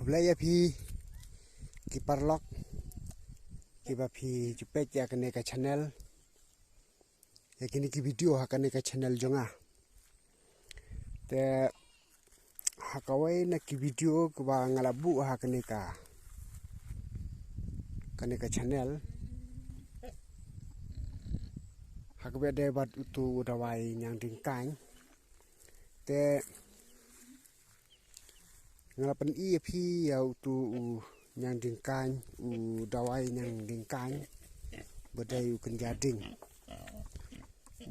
Kublaya pi kiparlok kiba pi jupet ya kene ka channel ya kini ki video ha kene ka channel jonga te hakawai na ki video kuba ngalabu ha kene ka channel hakbe de bat utu dawai nyang dingkang te ngalapan pi ya utu nyang dingkang dawai nyang dingkang badai ukan jading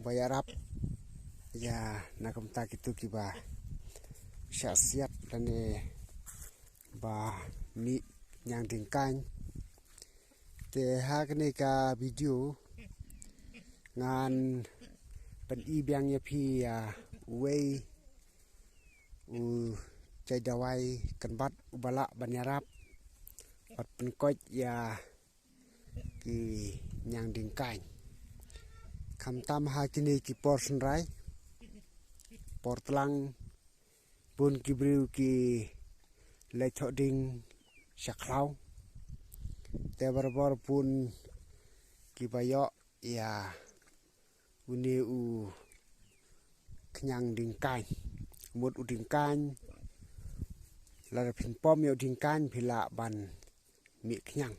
bayarap ya nakam tak itu kiba syasiat dan ba mi nyang dingkang te ha kene ka video ngan pen biang ya pi ya wei cai dawai kanbat ubala banyarap pat penkoj ya ki nyang dingkai kam tam ha kini ki por senrai por tlang pun ki briu ki le choding saklau te barbor pun ki bayo ya uni kenyang dingkai mut udingkan la pin pom yo dingkan phila ban mi kenyang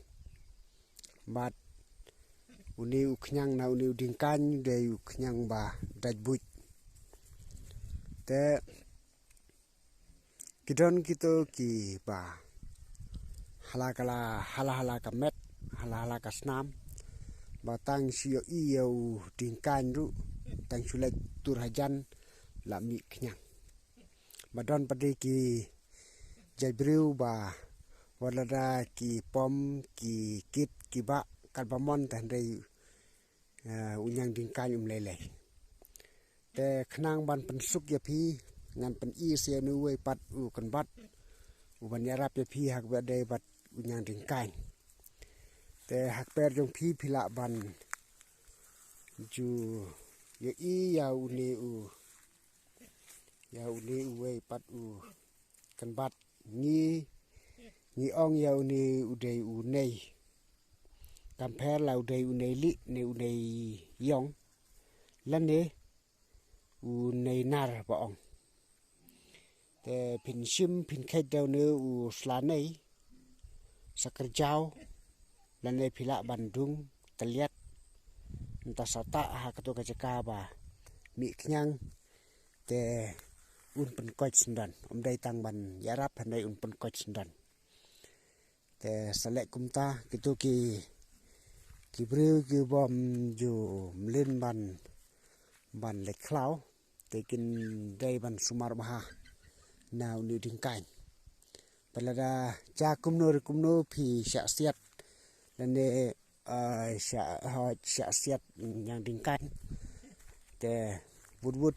bat uni kenyang na uni dingkan de kenyang ba dajbuj te kidon kito ki ba hala kamet hala kasnam batang sio iyo dingkan ru tang sulek turhajan la mi kenyang badon padi ki jaibriu ba walada ki pom ki kit ki ba kalbamon tandai unyang dingkan lele te khnang ban pensuk ya phi ngan pen se nu we pat u kan bat u ban yarap ya phi hak ba de bat unyang dingkan te hak per jong phi phila ban ju ya ya uni we pat u kan bat ni ong ya uni udai unei kamper la udai unei li ne unei yong lane unei nar ba ong te pin sim pin khet daw ne u slanei sakerjau lane phila bandung teliat entah sata ha kato kacaka ba mi kenyang te un pen koj sendan dai tang ban yarap handai un pen koj sendan te salek kumta kitu ki breu ki bom ju mlin ban lek klau te kin dai ban sumar baha na uni dingkai palada cha kumno phi sya siat lane sya siat yang dingkai te bud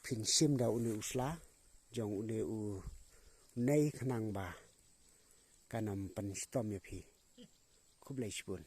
phin sim da uni usla jong uni nei khnang ba kanam pan stom ya phi khublai sibun